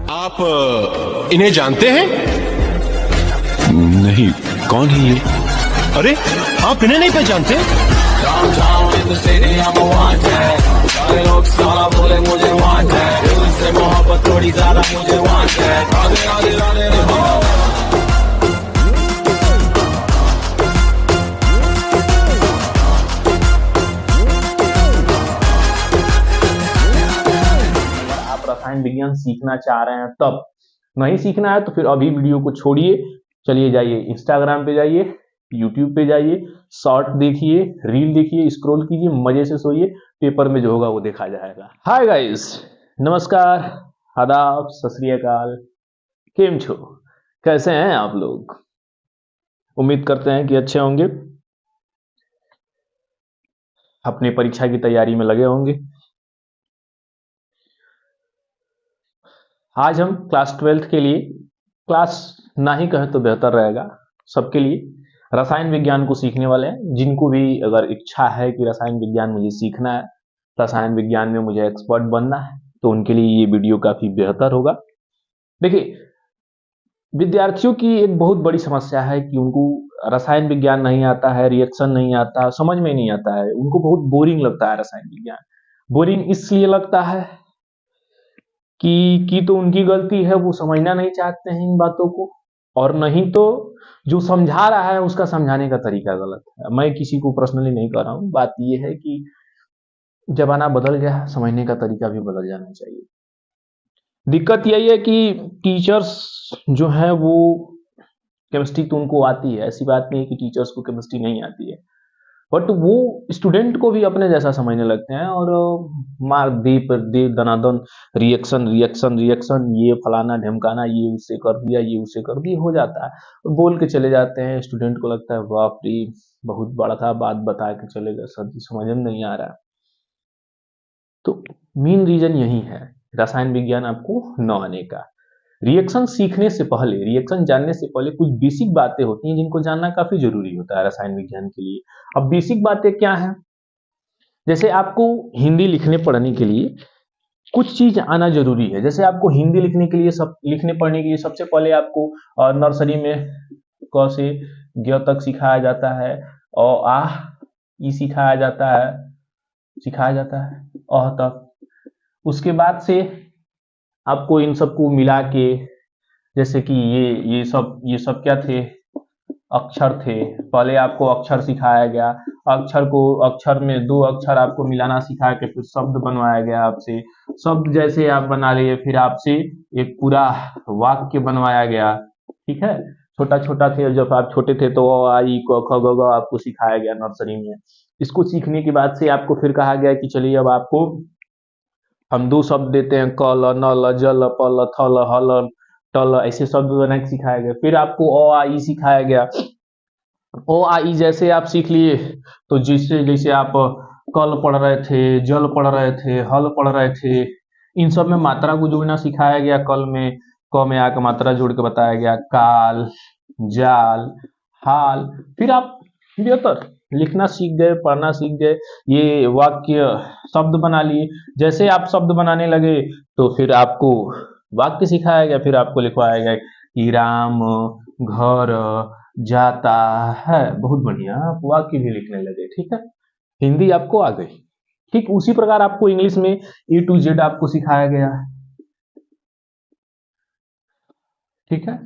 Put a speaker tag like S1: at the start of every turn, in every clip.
S1: आप इन्हें जानते हैं?
S2: नहीं, कौन है ये?
S1: अरे आप इन्हें नहीं पहचानते?
S3: लोग सारा बोले मुझे वांट है, दिल से मोहब्बत थोड़ी ज्यादा मुझे वांट है। राधे राधे राधे राधे।
S4: आप रसायन विज्ञान सीखना चाह रहे हैं तब, नहीं सीखना है तो फिर अभी वीडियो को छोड़िए, चलिए जाइए इंस्टाग्राम पे जाइए, यूट्यूब पे जाइए, शॉर्ट देखिए, रील देखिए, स्क्रॉल कीजिए, मजे से सोइए, पेपर में जो होगा वो देखा जाएगा। हाय गाइस, नमस्कार, आदाब, सत श्री अकाल, केम छो, कैसे हैं आप लोग? उम्मीद करते हैं कि अच्छे होंगे, अपनी परीक्षा की तैयारी में लगे होंगे। आज हम क्लास 12th के लिए, क्लास ना ही कहें तो बेहतर रहेगा, सबके लिए रसायन विज्ञान को सीखने वाले हैं। जिनको भी अगर इच्छा है कि रसायन विज्ञान मुझे सीखना है, रसायन विज्ञान में मुझे एक्सपर्ट बनना है, तो उनके लिए ये वीडियो काफी बेहतर होगा। देखिए, विद्यार्थियों की एक बहुत बड़ी समस्या है कि उनको रसायन विज्ञान नहीं आता है, रिएक्शन नहीं आता, समझ में नहीं आता है, उनको बहुत बोरिंग लगता है रसायन विज्ञान। बोरिंग इसलिए लगता है कि तो उनकी गलती है, वो समझना नहीं चाहते हैं इन बातों को, और नहीं तो जो समझा रहा है उसका समझाने का तरीका गलत है। मैं किसी को पर्सनली नहीं कह रहा हूँ, बात यह है कि जमाना बदल गया है, समझने का तरीका भी बदल जाना चाहिए। दिक्कत यही है कि टीचर्स जो है वो केमिस्ट्री तो उनको आती है, ऐसी बात नहीं है कि टीचर्स को केमिस्ट्री नहीं आती है, बट वो स्टूडेंट को भी अपने जैसा समझने लगते हैं और मार दे पर दे दनादन, रिएक्शन रिएक्शन रिएक्शन, ये फलाना ढिमकाना, ये उससे कर दिया, ये उससे कर दिया, हो जाता है, और बोल के चले जाते हैं। स्टूडेंट को लगता है बाप रे, बहुत बड़ा था, बात बता के चले गए, सर समझ में नहीं आ रहा। तो मेन रीजन यही है रसायन विज्ञान आपको न आने का। रिएक्शन सीखने से पहले, रिएक्शन जानने से पहले कुछ बेसिक बातें होती हैं जिनको जानना काफी जरूरी होता है रसायन विज्ञान के लिए। अब बेसिक बातें क्या हैं? जैसे आपको हिंदी लिखने पढ़ने के लिए कुछ चीज आना जरूरी है। जैसे आपको हिंदी लिखने के लिए, सब लिखने पढ़ने के लिए सबसे पहले आपको नर्सरी में क से ग तक सिखाया जाता है, और आ ई सिखाया जाता है अह तक। उसके बाद से आपको इन सबको मिला के, जैसे कि ये सब क्या थे? अक्षर थे। पहले आपको अक्षर सिखाया गया, अक्षर में दो अक्षर आपको मिलाना सिखा के फिर शब्द बनवाया गया आपसे। शब्द जैसे आप बना लिए, फिर आपसे एक पूरा वाक्य बनवाया गया। ठीक है, छोटा छोटा थे, जब आप छोटे थे तो अ आ इ क ख ग घ आपको सिखाया गया नर्सरी में। इसको सीखने के बाद से आपको फिर कहा गया कि चलिए अब आपको हम दो शब्द देते हैं, क ल न ल ज ल प ल थ ल ह ल ट ल, ऐसे शब्द बनाना सिखाया गया। फिर आपको अ आ इ सिखाया गया। अ आ इ जैसे आप सीख लिए, तो जैसे जैसे आप कल पढ़ रहे थे, जल पढ़ रहे थे, हल पढ़ रहे थे, इन सब में मात्रा को जोड़ना सिखाया गया। कल में क में आकर मात्रा जोड़ के बताया गया, काल, जाल, हाल। फिर आप बेहतर लिखना सीख गए, पढ़ना सीख गए, ये वाक्य शब्द बना लिए। जैसे आप शब्द बनाने लगे तो फिर आपको वाक्य सिखाया गया। फिर आपको लिखवाया गया कि राम घर जाता है। बहुत बढ़िया, आप वाक्य भी लिखने लगे। ठीक है, हिंदी आपको आ गई। ठीक उसी प्रकार आपको इंग्लिश में ए टू जेड आपको सिखाया गया। ठीक है,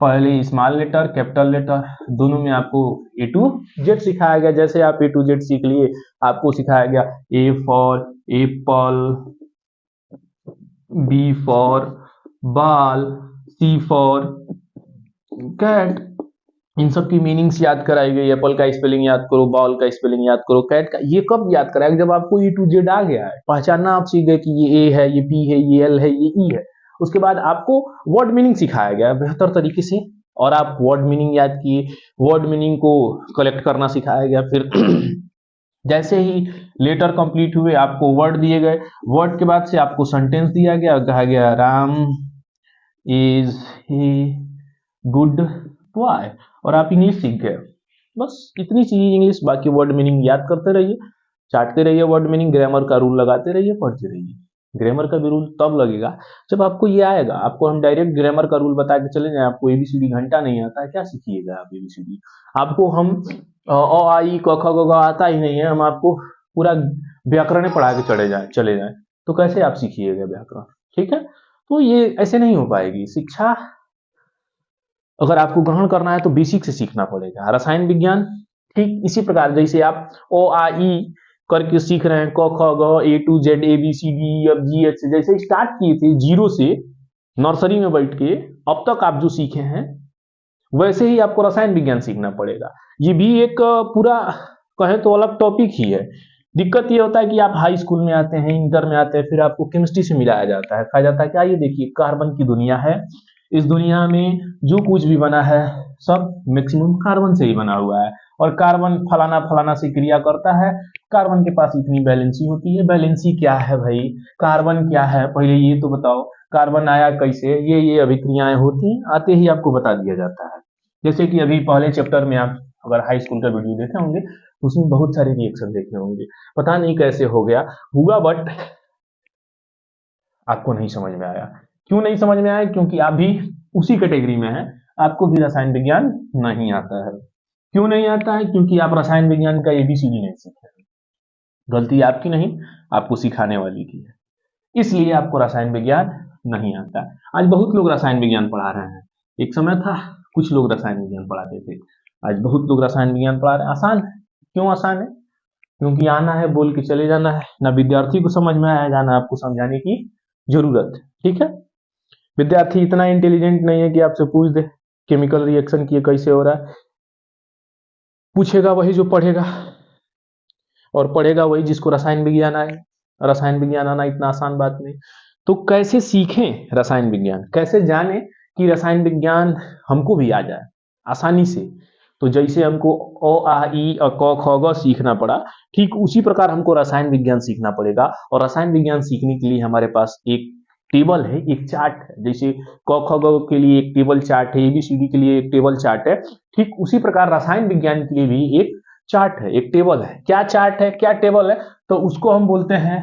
S4: पहले स्मॉल लेटर, कैपिटल लेटर, दोनों में आपको ए टू जेड सिखाया गया। जैसे आप ए टू जेड सीख लिए, आपको सिखाया गया A for apple, B for ball, C for cat. इन सब की मीनिंग्स याद कराई गई। एप्पल का स्पेलिंग याद करो, बॉल का स्पेलिंग याद करो, कैट का। ये कब याद कराएगा? जब आपको ए टू जेड आ गया है, पहचानना आप सीख गए कि ये ए है, ये बी है, ये एल है, ये ई है। उसके बाद आपको वर्ड मीनिंग सिखाया गया बेहतर तरीके से, और आप वर्ड मीनिंग याद किए, वर्ड मीनिंग को कलेक्ट करना सिखाया गया। फिर जैसे ही लेटर कंप्लीट हुए, आपको वर्ड दिए गए। वर्ड के बाद से आपको सेंटेंस दिया गया, कहा गया Ram is he good boy, और आप इंग्लिश सीख गए। बस इतनी चीज इंग्लिश। बाकी वर्ड मीनिंग याद करते रहिए, चाटते रहिए वर्ड मीनिंग, ग्रामर का रूल लगाते रहिए, पढ़ते रहिए। ग्रामर का भी रूल तब लगेगा जब आपको ये आएगा। आपको हम डायरेक्ट ग्रामर का रूल बता के चले जाए, आपको एबीसीडी घंटा नहीं आता है, क्या सीखिएगा आप एबीसीडी? आपको हम अ आ इ क ख ग घ आता ही नहीं है, हम आपको पूरा व्याकरण पढ़ा के चले जाए तो कैसे आप सीखिएगा व्याकरण? ठीक है, तो ये ऐसे नहीं हो पाएगी। शिक्षा अगर आपको ग्रहण करना है तो बेसिक से सीखना पड़ेगा। रसायन विज्ञान ठीक इसी प्रकार, जैसे आप ओ आ ई करके सीख रहे हैं, क ख ग A to Z A B C D F G H, जैसे स्टार्ट किए थे जीरो से नर्सरी में बैठ के अब तक आप जो सीखे हैं, वैसे ही आपको रसायन विज्ञान सीखना पड़ेगा। ये भी एक पूरा कहें तो अलग टॉपिक ही है। दिक्कत ये होता है कि आप हाई स्कूल में आते हैं, इंटर में आते हैं, फिर आपको केमिस्ट्री से मिलाया जाता है, कहा जाता है कि आइए देखिए कार्बन की दुनिया है, इस दुनिया में जो कुछ भी बना है सब मैक्सिमम कार्बन से ही बना हुआ है, और कार्बन फलाना फलाना से क्रिया करता है, कार्बन के पास इतनी वैलेंसी होती है। वैलेंसी क्या है भाई? कार्बन क्या है पहले ये तो बताओ, कार्बन आया कैसे, ये अभिक्रियाएं होती, आते ही आपको बता दिया जाता है। जैसे कि अभी पहले चैप्टर में आप अगर हाई स्कूल का वीडियो देखे होंगे तो उसमें बहुत सारे रिएक्शन देखे होंगे, पता नहीं कैसे हो गया हुआ, बट आपको नहीं समझ में आया। क्यों नहीं समझ में आया? क्योंकि आप भी उसी कैटेगरी में हैं, आपको भी रसायन विज्ञान नहीं आता है। क्यों नहीं आता है? क्योंकि आप रसायन विज्ञान का एबीसीडी नहीं सीखे। गलती आपकी नहीं, आपको सिखाने वाली की है, इसलिए आपको रसायन विज्ञान नहीं आता। आज बहुत लोग रसायन विज्ञान पढ़ा रहे हैं, एक समय था कुछ लोग रसायन विज्ञान पढ़ाते थे, आज बहुत लोग रसायन विज्ञान पढ़ा रहे हैं। आसान है। क्यों आसान है? क्योंकि आना है, बोल के चले जाना है, ना विद्यार्थी को समझ में आएगा, ना आपको समझाने की जरूरत है। ठीक है, विद्यार्थी इतना इंटेलिजेंट नहीं है कि आपसे पूछ दे केमिकल रिएक्शन की कैसे हो रहा है, पूछेगा वही जो पढ़ेगा, और पढ़ेगा वही जिसको रसायन विज्ञान आए। रसायन विज्ञान आना इतना आसान बात नहीं। तो कैसे सीखें रसायन विज्ञान, कैसे जाने कि रसायन विज्ञान हमको भी आ जाए आसानी से? तो जैसे हमको अ आ इ क ख ग सीखना पड़ा, ठीक उसी प्रकार हमको रसायन विज्ञान सीखना पड़ेगा। और रसायन विज्ञान सीखने के लिए हमारे पास एक टेबल है, एक चार्ट है। जैसे क ख ग के लिए एक टेबल चार्ट है, एबीसीडी के लिए एक टेबल चार्ट है, ठीक उसी प्रकार रसायन विज्ञान के लिए भी एक चार्ट है, एक टेबल है। क्या चार्ट है, क्या टेबल है? तो उसको हम बोलते हैं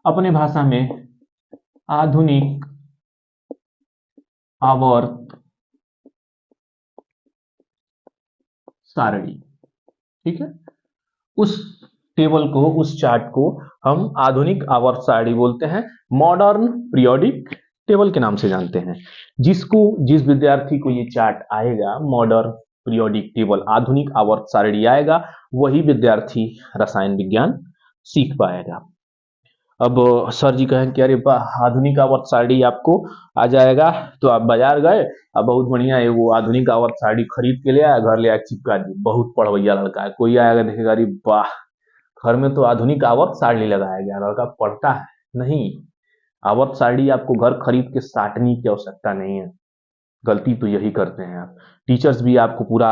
S4: अपने भाषा में आधुनिक आवर्त सारणी। ठीक है, उस टेबल को, उस चार्ट को हम आधुनिक आवर्त सारणी बोलते हैं, मॉडर्न पीरियोडिक टेबल के नाम से जानते हैं। जिस विद्यार्थी को ये चार्ट आएगा, मॉडर्न पीरियोडिक टेबल, आधुनिक आवर्त सारणी आएगा, वही विद्यार्थी रसायन विज्ञान सीख पाएगा। अब सर जी कहें कि अरे आधुनिक आवर्त सारणी आपको आ जाएगा, तो आप बाजार गए, अब बहुत बढ़िया है वो आधुनिक आवर्त सारणी खरीद के ले आया, घर ले आया, चिपका दी, बहुत पढ़वैया लड़का है। कोई आएगा देखेगा अरे वाह, घर में तो आधुनिक आवर्त सारणी लगाया गया, लड़का पढ़ता है। नहीं, आवर्त सारणी आपको घर खरीद के साटने की आवश्यकता नहीं है। गलती तो यही करते हैं आप। टीचर्स भी आपको पूरा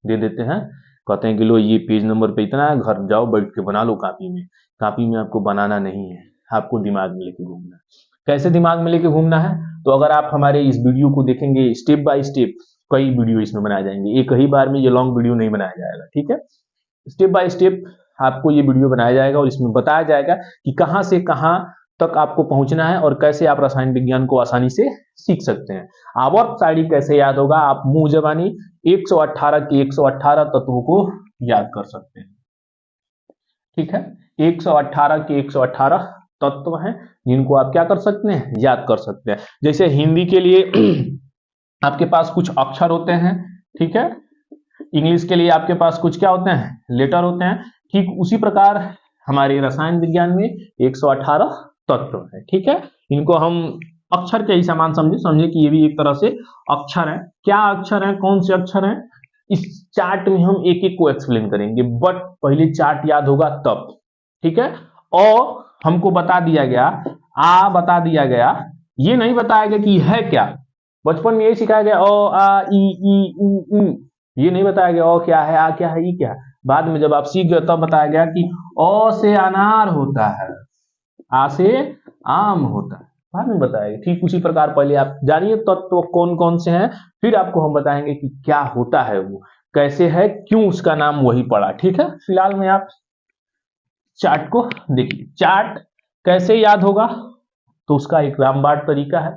S4: दे देते हैं, कहते हैं कि लो ये पेज नंबर पे इतना है, घर जाओ बैठ के बना लो कापी में। कापी में आपको बनाना नहीं है, आपको दिमाग में लेके घूमना है। कैसे दिमाग में लेके घूमना है? तो अगर आप हमारे इस वीडियो को देखेंगे स्टेप बाय स्टेप, कई वीडियो इसमें बनाए जाएंगे, एक ही बार में ये लॉन्ग वीडियो नहीं बनाया जाएगा। ठीक है, स्टेप बाय स्टेप आपको ये वीडियो बनाया जाएगा और इसमें बताया जाएगा कि कहां से कहां तक आपको पहुंचना है और कैसे आप रसायन विज्ञान को आसानी से सीख सकते हैं। आवर्त सारणी कैसे याद होगा? आप मुंह जबानी 118 के 118 तत्वों को याद कर सकते हैं। ठीक है, 118 के 118 तत्व हैं जिनको आप क्या कर सकते हैं, याद कर सकते हैं। जैसे हिंदी के लिए आपके पास कुछ अक्षर होते हैं, ठीक है, इंग्लिश के लिए आपके पास कुछ क्या होते हैं, लेटर होते हैं। ठीक उसी प्रकार हमारे रसायन विज्ञान में 118 तत्व है। ठीक है, इनको हम अक्षर के ही समान समझे कि ये भी एक तरह से अक्षर है। क्या अक्षर है, कौन से अक्षर हैं, इस चार्ट में हम एक एक को एक्सप्लेन करेंगे, बट पहले चार्ट याद होगा तब। ठीक है, और हमको बता दिया गया, आ बता दिया गया, ये नहीं बताया गया कि है क्या। बचपन में यही सिखाया गया ओ आ ई उ, ये नहीं बताया गया ओ क्या है, आ क्या है, ई क्या है। बाद में जब आप सीख गए तब बताया गया कि ओ से अनार होता है, आ से आम होता है, बाद में बताएगा। ठीक उसी प्रकार पहले आप जानिए तत्व कौन कौन से हैं, फिर आपको हम बताएंगे कि क्या होता है वो, कैसे है, क्यों उसका नाम वही पड़ा। ठीक है, फिलहाल में आप चार्ट को देखिए। चार्ट कैसे याद होगा? तो उसका एक रामबाण तरीका है,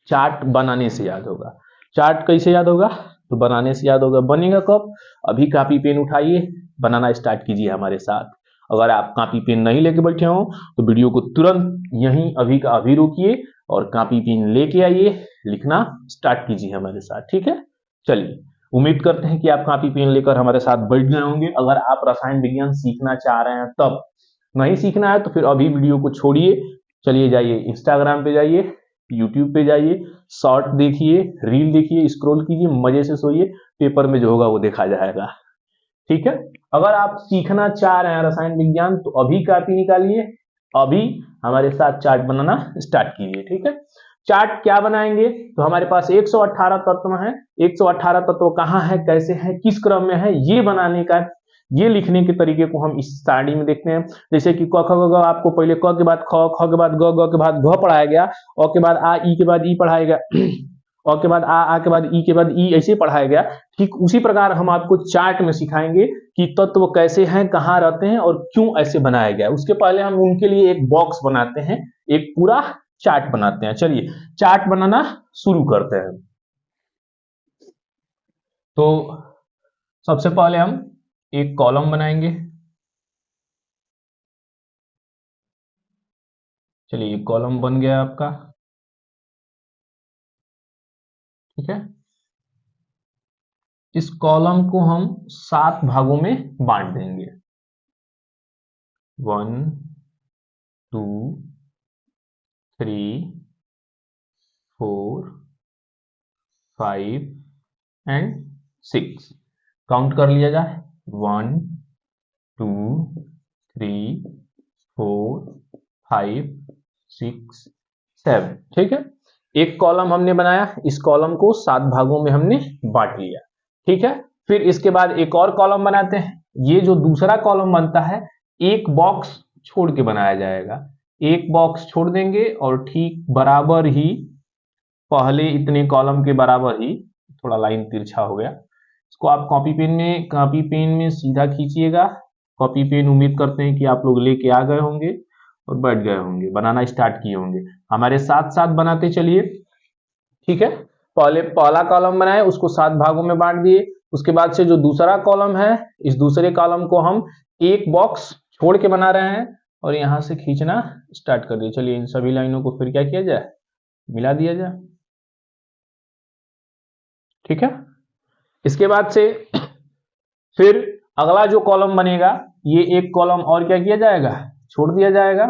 S4: चार्ट बनाने से याद होगा। चार्ट कैसे याद होगा? तो बनाने से याद होगा। बनेगा कब? अभी कॉपी पेन उठाइए, बनाना स्टार्ट कीजिए हमारे साथ। अगर आप कॉपी पेन नहीं लेके बैठे हो तो वीडियो को तुरंत यहीं अभी का अभी रोकिए और कॉपी पेन लेके आइए, लिखना स्टार्ट कीजिए हमारे साथ, ठीक है? चलिए, उम्मीद करते हैं कि आप कॉपी पेन लेकर हमारे साथ बैठ गए होंगे। अगर आप रसायन विज्ञान सीखना चाह रहे हैं तब, नहीं सीखना है तो फिर अभी वीडियो को छोड़िए, चलिए जाइए इंस्टाग्राम पे जाइए, यूट्यूब पे जाइए, शॉर्ट देखिए, रील देखिए, स्क्रॉल कीजिए, मजे से सोइए, पेपर में जो होगा वो देखा जाएगा, ठीक है? अगर आप सीखना चाह रहे हैं रसायन विज्ञान तो अभी कॉपी निकालिए, अभी हमारे साथ चार्ट बनाना स्टार्ट कीजिए, ठीक है? चार्ट क्या बनाएंगे? तो हमारे पास 118 तत्व हैं। 118 तत्व कहाँ है, कैसे है, किस क्रम में है, ये बनाने का, ये लिखने के तरीके को हम इस सारणी में देखते हैं। जैसे कि क ख ग घ, आपको पहले क के बाद ख, ख के बाद ग, ग के बाद घ पढ़ाया गया, अ के बाद आ, ई के बाद ई पढ़ाया गया, अ के बाद आ के बाद ई के बाद ई, ऐसे पढ़ाया गया। ठीक उसी प्रकार हम आपको चार्ट में सिखाएंगे कि तत्व कैसे हैं, कहाँ रहते हैं और क्यों ऐसे बनाया गया। उसके पहले हम उनके लिए एक बॉक्स बनाते हैं, एक पूरा चार्ट बनाते हैं। चलिए चार्ट बनाना शुरू करते हैं। तो सबसे पहले हम एक कॉलम बनाएंगे। चलिए कॉलम बन गया आपका, ठीक है? इस कॉलम को हम 7 भागों में बांट देंगे। 1 2 3 4 5 एंड 6। काउंट कर लिया जाए, 1 2 3 4 5 6 7, ठीक है? एक कॉलम हमने बनाया, इस कॉलम को 7 भागों में हमने बांट लिया, ठीक है? फिर इसके बाद एक और कॉलम बनाते हैं। ये जो दूसरा कॉलम बनता है, एक बॉक्स छोड़ के बनाया जाएगा। एक बॉक्स छोड़ देंगे और ठीक बराबर ही, पहले इतने कॉलम के बराबर ही, थोड़ा लाइन तिरछा हो गया, इसको आप कॉपी पेन में सीधा खींचिएगा। कॉपी पेन उम्मीद करते हैं कि आप लोग लेके आ गए होंगे और बैठ गए होंगे, बनाना स्टार्ट किए होंगे। हमारे साथ साथ बनाते चलिए, ठीक है? पहला कॉलम बनाए, उसको 7 भागों में बांट दिए। उसके बाद से जो दूसरा कॉलम है, इस दूसरे कॉलम को हम एक बॉक्स छोड़ के बना रहे हैं और यहां से खींचना स्टार्ट कर दिए। चलिए इन सभी लाइनों को फिर क्या किया जाए, मिला दिया जाए, ठीक है? इसके बाद से फिर अगला जो कॉलम बनेगा, ये एक कॉलम और क्या किया जाएगा, छोड़ दिया जाएगा।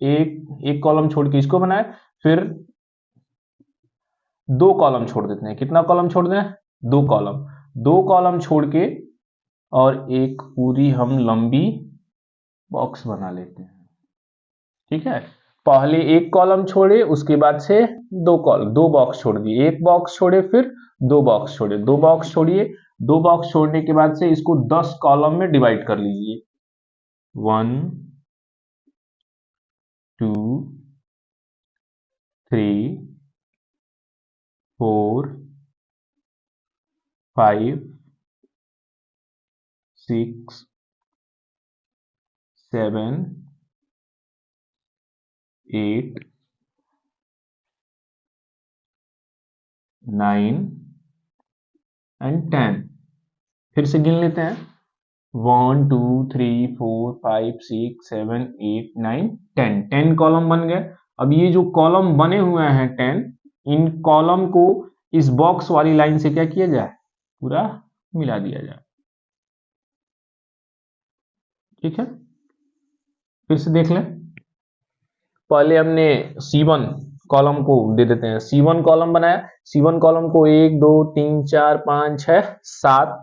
S4: एक कॉलम छोड़ के इसको बनाए, फिर 2 कॉलम छोड़ देते हैं। कितना कॉलम छोड़ दें, 2 कॉलम। 2 कॉलम छोड़ के और एक पूरी हम लंबी बॉक्स बना लेते हैं, ठीक है? पहले एक कॉलम छोड़े, उसके बाद से 2 बॉक्स छोड़ दिए। एक बॉक्स छोड़े, फिर 2 बॉक्स छोड़े, 2 बॉक्स छोड़िए। 2 बॉक्स छोड़ने के बाद से इसको 10 कॉलम में डिवाइड कर लीजिए। 1 2 3 4 5 6 7 8 9 एंड 10। फिर से गिन लेते हैं, 1 2 3 4 5 6 7 8 9 10। 10 कॉलम बन गए। अब ये जो कॉलम बने हुए हैं 10, इन कॉलम को इस बॉक्स वाली लाइन से क्या किया जाए, पूरा मिला दिया जाए, ठीक है? फिर से देख लें। पहले हमने C1 कॉलम को दे देते हैं। C1 कॉलम बनाया, C1 कॉलम को 1 2 3 4 5 6 7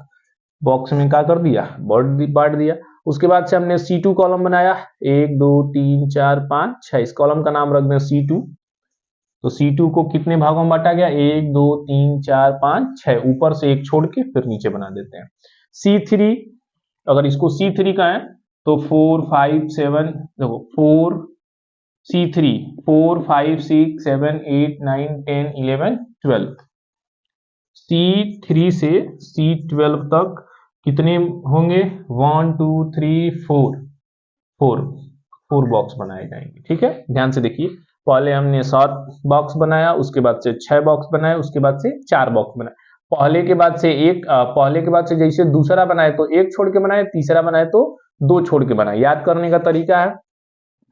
S4: बॉक्स में क्या कर दिया, बांट दिया। उसके बाद से हमने C2 कॉलम बनाया, 1 2 3 4 5 6। इस कॉलम का नाम रख दें C2। तो C2 को कितने भागों में बांटा गया, 1 2 3 4 5 6। ऊपर से एक छोड़ के फिर नीचे बना देते हैं। C3, अगर इसको C3 का है तो 4 5 7, देखो 4 C3 4 5 6 7 8 9 10 11 12। C3 से C12 तक कितने होंगे, 1 2 3 4, 4 बॉक्स बनाए जाएंगे। ठीक है, ध्यान से देखिए, पहले हमने 7 बॉक्स बनाया, उसके बाद से 6 बॉक्स बनाए, उसके बाद से 4 बॉक्स बनाए। पहले के बाद से जैसे दूसरा बनाए तो 1 छोड़ के बनाए, तीसरा बनाए तो 2 छोड़ के बनाए। याद करने का तरीका है,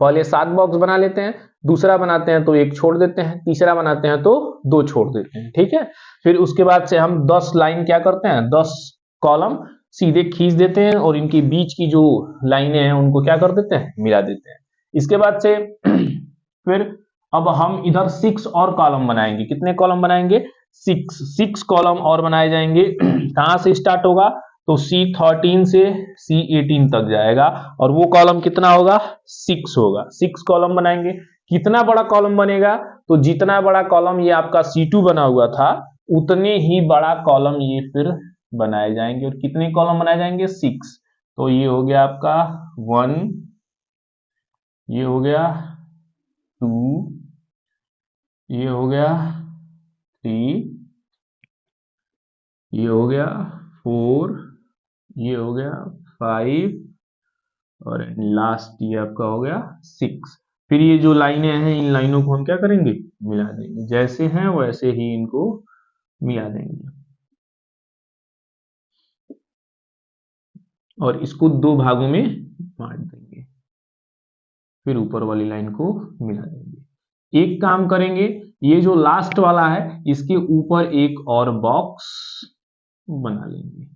S4: पहले 7 बॉक्स बना लेते हैं, दूसरा बनाते हैं तो 1 छोड़ देते हैं, तीसरा बनाते हैं तो 2 छोड़ देते हैं। ठीक है, फिर उसके बाद से हम 10 लाइन क्या करते हैं, 10 कॉलम सीधे खींच देते हैं और इनके बीच की जो लाइनें हैं उनको क्या कर देते हैं, मिला देते हैं। इसके बाद से फिर अब हम इधर 6 और कॉलम बनाएंगे। कितने कॉलम बनाएंगे, 6 कॉलम और बनाए जाएंगे। कहां से स्टार्ट होगा, तो C13 से C18 तक जाएगा और वो कॉलम कितना होगा, 6 होगा। 6 कॉलम बनाएंगे। कितना बड़ा कॉलम बनेगा, तो जितना बड़ा कॉलम ये आपका C2 बना हुआ था उतने ही बड़ा कॉलम ये फिर बनाए जाएंगे। और कितने कॉलम बनाए जाएंगे, 6। तो ये हो गया आपका 1, ये हो गया 2, ये हो गया 3, ये हो गया 4, ये हो गया 5 और लास्ट ये आपका हो गया 6। फिर ये जो लाइनें हैं इन लाइनों को हम क्या करेंगे, मिला देंगे। जैसे हैं वैसे ही इनको मिला देंगे और इसको 2 भागों में बांट देंगे। फिर ऊपर वाली लाइन को मिला देंगे। एक काम करेंगे, ये जो लास्ट वाला है इसके ऊपर एक और बॉक्स बना लेंगे।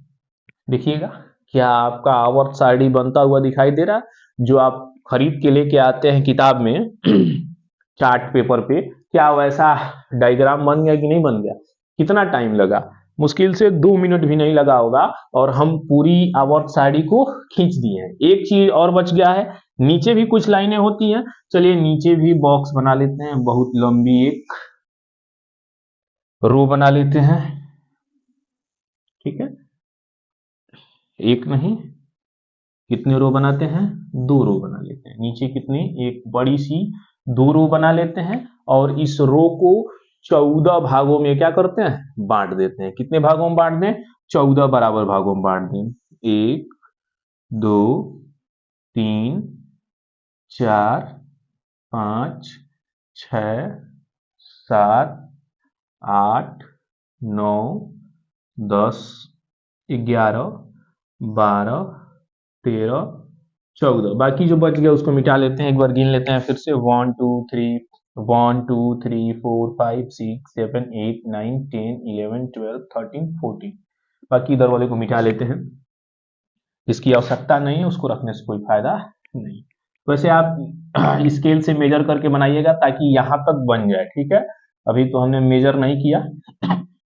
S4: देखिएगा, क्या आपका आवर्त सारणी बनता हुआ दिखाई दे रहा है, जो आप खरीद के लेके आते हैं किताब में चार्ट पेपर पे, क्या वैसा डायग्राम बन गया कि नहीं बन गया। कितना टाइम लगा, मुश्किल से 2 मिनट भी नहीं लगा होगा और हम पूरी आवर्त सारणी को खींच दिए हैं। एक चीज और बच गया है, नीचे भी कुछ लाइनें होती हैं, चलिए नीचे भी बॉक्स बना लेते हैं। बहुत लंबी एक रो बना लेते हैं। ठीक है, एक नहीं, कितने रो बनाते हैं, 2 रो बना लेते हैं। नीचे कितनी, एक बड़ी सी 2 रो बना लेते हैं और इस रो को 14 भागों में क्या करते हैं, बांट देते हैं। कितने भागों में बांट दें, 14 बराबर भागों में बांट दें। 1 2 3 4 5 6 7 8 9 10 11 12 13 14। बाकी जो बच गया उसको मिटा लेते हैं। एक बार गिन लेते हैं फिर से, 1 2 3 4 5 6 7 8 9 10 11 12 13 14। बाकी इधर वाले को मिटा लेते हैं, इसकी आवश्यकता नहीं है, उसको रखने से कोई फायदा नहीं। वैसे आप स्केल से मेजर करके बनाइएगा ताकि यहां तक बन जाए। ठीक है, अभी तो हमने मेजर नहीं किया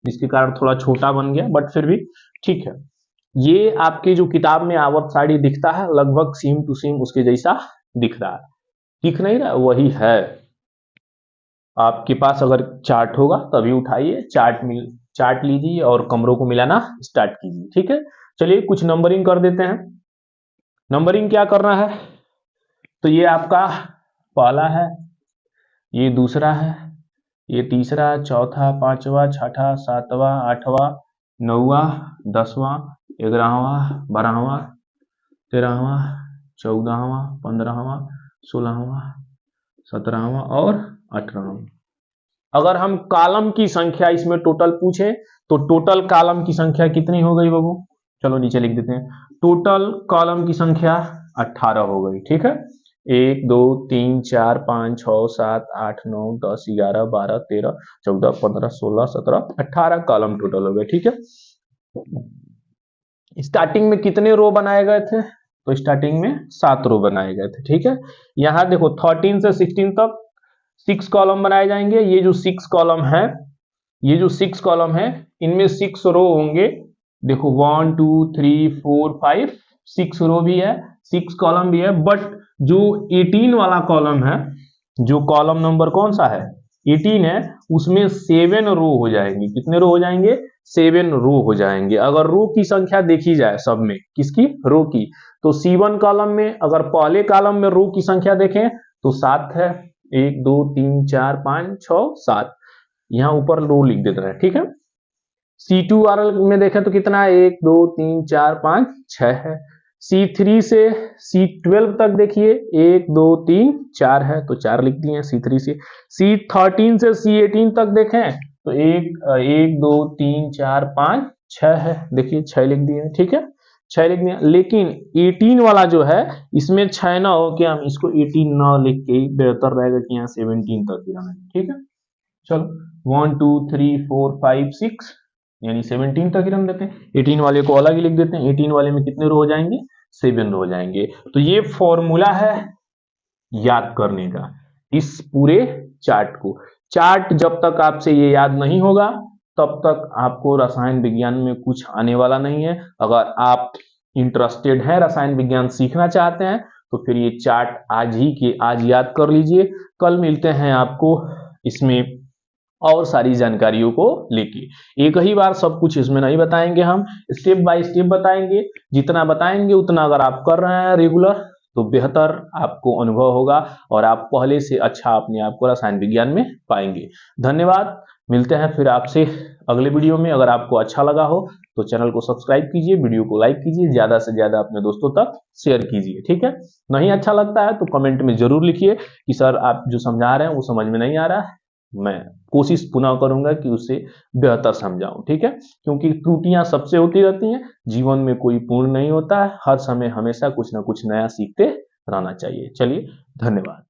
S4: इसके कारण थोड़ा छोटा बन गया, बट फिर भी ठीक है। ये आपके जो किताब में आवर्त सारणी दिखता है लगभग सेम टू सेम उसके जैसा दिख रहा है, दिख नहीं रहा, वही है। आपके पास अगर चार्ट होगा तभी उठाइए, चार्ट लीजिए और कमरों को मिलाना स्टार्ट कीजिए। ठीक है, चलिए कुछ नंबरिंग कर देते हैं। नंबरिंग क्या करना है, तो ये आपका पहला है, ये दूसरा है, ये तीसरा, चौथा, पांचवा, छठा, सातवां, आठवां, नौवां, 10वां, 11वां, 12वां, 13वां, 14वां, 15वां, 16वां, 17वां और 18वां। अगर हम कॉलम की संख्या इसमें टोटल पूछे तो टोटल कॉलम की संख्या कितनी हो गई बाबू, चलो नीचे लिख देते हैं। टोटल कॉलम की संख्या 18 हो गई। ठीक है, 1 2 3 4 5 6 7 8 9 10 11 12 13 14 15 16 17 18 कॉलम टोटल हो गए। ठीक है, स्टार्टिंग में कितने रो बनाए गए थे, तो स्टार्टिंग में 7 रो बनाए गए थे। ठीक है, यहां देखो 13 से 16 तक 6 कॉलम बनाए जाएंगे। ये जो 6 कॉलम है, ये जो 6 कॉलम है इनमें 6 रो होंगे। देखो 1 2 3 4 5 6 रो भी है, 6 कॉलम भी है, बट जो 18 वाला कॉलम है, जो कॉलम नंबर कौन सा है 18 है, उसमें 7 रो हो जाएंगे। कितने रो हो जाएंगे, 7 रो हो जाएंगे। अगर रो की संख्या देखी जाए सब में, किसकी, रो की, तो C1 कॉलम में अगर पहले कॉलम में रो की संख्या देखें तो 7 है, 1 2 3 4 5 6 7, यहां ऊपर रो लिख देते हैं। ठीक है, C2 वाले में देखें तो कितना है, 1 2 3 4 5 6 है। C3 से C12 तक देखिए 1 2 3 4 है तो 4 लिख दिए C3 से। C13 से C18 तक देखें तो 1 2 3 4 5 6 है, देखिए 6 लिख दिए, ठीक है 6 लिख दिया। लेकिन 18 वाला जो है इसमें 6 ना हो के हम इसको 18 ना लिख के बेहतर रहेगा कि यहाँ 17 तक ही रहना, ठीक है। चलो 1 2 3 4 5 6 यानी 17 तक ही रन देते हैं। 18 वाले को अलग ही लिख देते हैं। 18 वाले में कितने रो हो जाएंगे? 7 रो हो जाएंगे। तो ये फॉर्मूला है याद करने का इस पूरे चार्ट को। चार्ट जब तक आपसे ये याद नहीं होगा तब तक आपको रसायन विज्ञान में कुछ आने वाला नहीं है। अगर आप इंटरेस्टेड हैं रसायन विज्ञान सीखना चाहते हैं तो फिर ये चार्ट आज याद कर लीजिए। कल मिलते हैं आपको इसमें और सारी जानकारियों को लेके। एक ही बार सब कुछ इसमें नहीं बताएंगे, हम स्टेप बाय स्टेप बताएंगे। जितना बताएंगे उतना अगर आप कर रहे हैं रेगुलर तो बेहतर आपको अनुभव होगा और आप पहले से अच्छा अपने आप को रसायन विज्ञान में पाएंगे। धन्यवाद। मिलते हैं फिर आपसे अगले वीडियो में। अगर आपको अच्छा लगा हो तो चैनल को सब्सक्राइब कीजिए, वीडियो को लाइक कीजिए, ज्यादा से ज्यादा अपने दोस्तों तक शेयर कीजिए, ठीक है। नहीं अच्छा लगता है तो कमेंट में जरूर लिखिए कि सर आप जो समझा रहे हैं वो समझ में नहीं आ रहा है। मैं कोशिश पुनः करूंगा कि उसे बेहतर समझाऊं, ठीक है। क्योंकि त्रुटियां सबसे होती रहती हैं, जीवन में कोई पूर्ण नहीं होता है। हर समय हमेशा कुछ ना कुछ नया सीखते रहना चाहिए। चलिए, धन्यवाद।